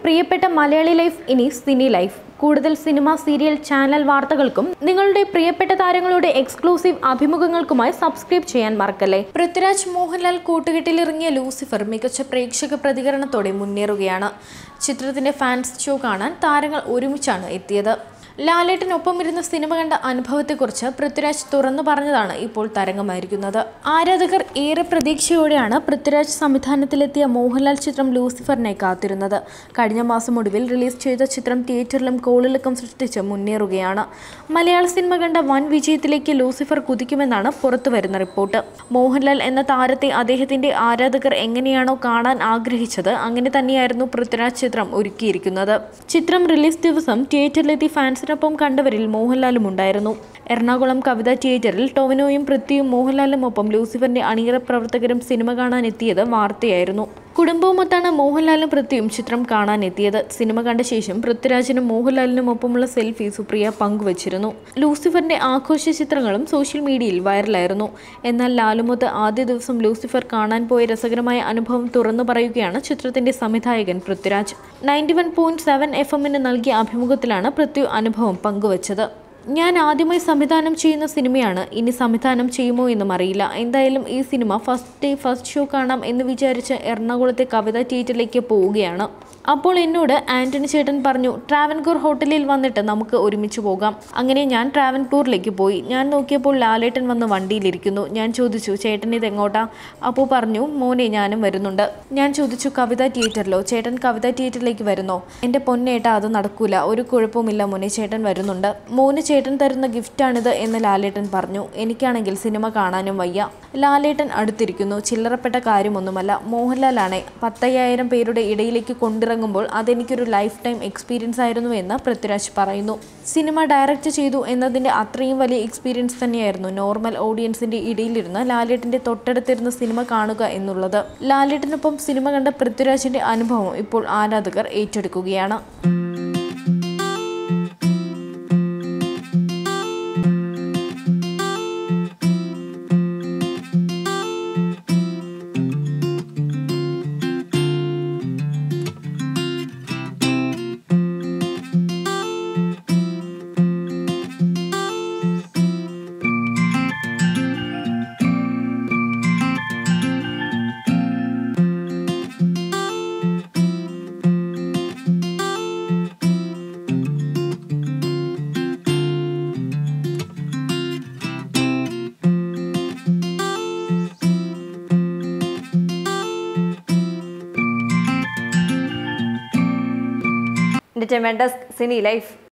പ്രിയപ്പെട്ട മലയാളി ലൈഫ് ഇനി സിനി ലൈഫ്. കൂടുതൽ സിനിമ, സീരിയൽ, ചാനൽ വാർത്തകൾക്കും നിങ്ങളുടെ പ്രിയപ്പെട്ട താരങ്ങളുടെ എക്സ്ക്ലൂസീവ് അഭിമുഖങ്ങൾക്കുമായി സബ്സ്ക്രൈബ് ചെയ്യാൻ മറക്കല്ലേ. പൃഥ്വിരാജ് മോഹൻലാൽ കൂട്ടുകെട്ടിലിറങ്ങിയ ലൂസിഫർ മികച്ച പ്രേക്ഷക പ്രതികരണത്തോടെ മുന്നേറുകയാണ്. ചിത്രത്തിന്റെ ഫാൻസ് ഷോ കാണാൻ താരങ്ങൾ ഒരുമിച്ചാണ് എത്തിയത്. ലാലേട്ടനൊപ്പം ഇരുന്ന സിനിമ കണ്ട അനുഭവത്തെക്കുറിച്ച് പൃഥ്വിരാജ് തുറന്നു പറഞ്ഞതാണ് ഇപ്പോൾ തരംഗമായിരിക്കുന്നത്. ആരാധകർ ഏറെ പ്രതീക്ഷയോടെയാണ് പൃഥ്വിരാജ് സംവിധാനത്തിലെത്തിയ മോഹൻലാൽ ചിത്രം ലൂസിഫറിനെ കാത്തിരുന്നത്. കഴിഞ്ഞ മാസം ഒടുവിൽ റിലീസ് ചെയ്ത ചിത്രം തിയേറ്ററിലും കോളിളക്കം സൃഷ്ടിച്ച് മുന്നേറുകയാണ്. മലയാള സിനിമ കണ്ട വൻ വിജയത്തിലേക്ക് ലൂസിഫർ കുതിക്കുമെന്നാണ് പുറത്തുവരുന്ന റിപ്പോർട്ട്. മോഹൻലാൽ എന്ന താരത്തെ അദ്ദേഹത്തിന്റെ ആരാധകർ എങ്ങനെയാണോ കാണാൻ ആഗ്രഹിച്ചത്, അങ്ങനെ തന്നെയായിരുന്നു പൃഥ്വിരാജ് ചിത്രം ഒരുക്കിയിരിക്കുന്നത്. ചിത്രം റിലീസ് ദിവസം തിയേറ്ററിലെത്തി ഫാൻസിനൊപ്പം കണ്ടവരിൽ മോഹൻലാലും ഉണ്ടായിരുന്നു. എറണാകുളം കവിത തിയേറ്ററിൽ ടൊവിനോയും പൃഥ്വിയും മോഹൻലാലുമൊപ്പം ലൂസിഫറിന്റെ അണിയറ പ്രവർത്തകരും സിനിമ കാണാൻ എത്തിയത് വാർത്തയായിരുന്നു. കുടുംബവുമൊത്താണ് മോഹൻലാലും പൃഥ്വിയും ചിത്രം കാണാനെത്തിയത്. സിനിമ കണ്ട ശേഷം പൃഥ്വിരാജിനും മോഹൻലാലിനും ഒപ്പമുള്ള സെൽഫി സുപ്രിയ പങ്കുവച്ചിരുന്നു. ലൂസിഫറിന്റെ ആഘോഷ ചിത്രങ്ങളും സോഷ്യൽ മീഡിയയിൽ വൈറലായിരുന്നു. എന്നാൽ ലാലുമൊത്ത് ആദ്യ ദിവസം ലൂസിഫർ കാണാൻ പോയ രസകരമായ അനുഭവം തുറന്നു പറയുകയാണ് ചിത്രത്തിന്റെ സംവിധായകൻ പൃഥ്വിരാജ്. 91.7 FM നൽകിയ അഭിമുഖത്തിലാണ് പൃഥ്വി അനുഭവം പങ്കുവച്ചത്. ഞാൻ ആദ്യമായി സംവിധാനം ചെയ്യുന്ന സിനിമയാണ്. ഇനി സംവിധാനം ചെയ്യുമോ എന്നും അറിയില്ല. എന്തായാലും ഈ cinema first day first show കാണാം എന്ന് വിചാരിച്ച് എറണാകുളത്തെ കവിത തിയേറ്ററിലേക്ക് പോവുകയാണ്. അപ്പോൾ എന്നോട് ആന്റണി ചേട്ടൻ പറഞ്ഞു, ട്രാവൻകൂർ ഹോട്ടലിൽ വന്നിട്ട് നമുക്ക് ഒരുമിച്ച് പോകാം. അങ്ങനെ ഞാൻ ട്രാവൻകൂറിലേക്ക് പോയി. ഞാൻ നോക്കിയപ്പോൾ ലാലേട്ടൻ വന്ന് വണ്ടിയിലിരിക്കുന്നു. ഞാൻ ചോദിച്ചു, ചേട്ടൻ ഇതെങ്ങോട്ടാ? അപ്പോൾ പറഞ്ഞു, മോനെ ഞാനും വരുന്നുണ്ട്. ഞാൻ ചോദിച്ചു, കവിത തിയേറ്ററിലോ? ചേട്ടൻ കവിത തിയേറ്ററിലേക്ക് വരുന്നോ? എൻ്റെ പൊന്നേട്ടാ, അത് നടക്കൂല. ഒരു കുഴപ്പമില്ല മോനെ, ചേട്ടൻ വരുന്നുണ്ട്. മോന് ചേട്ടൻ തരുന്ന ഗിഫ്റ്റാണിത് എന്ന് ലാലേട്ടൻ പറഞ്ഞു. എനിക്കാണെങ്കിൽ സിനിമ കാണാനും വയ്യ. ലാലേട്ടൻ അടുത്തിരിക്കുന്നു. ചില്ലറപ്പെട്ട കാര്യമൊന്നുമല്ല. മോഹൻലാലാണെ 10,000 പേരുടെ ഇടയിലേക്ക് കൊണ്ടിറങ്ങുമ്പോൾ അതെനിക്കൊരു ലൈഫ് ടൈം എക്സ്പീരിയൻസ് ആയിരുന്നു എന്ന് പൃഥ്വിരാജ് പറയുന്നു. സിനിമ ഡയറക്റ്റ് ചെയ്തു എന്നതിൻ്റെ അത്രയും വലിയ എക്സ്പീരിയൻസ് തന്നെയായിരുന്നു നോർമൽ ഓഡിയൻസിൻ്റെ ഇടയിലിരുന്ന് ലാലേട്ടൻ്റെ തൊട്ടടുത്തിരുന്ന് സിനിമ കാണുക എന്നുള്ളത്. ലാലേട്ടനൊപ്പം സിനിമ കണ്ട പൃഥ്വിരാജിൻ്റെ അനുഭവം ഇപ്പോൾ ആരാധകർ ഏറ്റെടുക്കുകയാണ്. Entertainment Desk, Cine Life.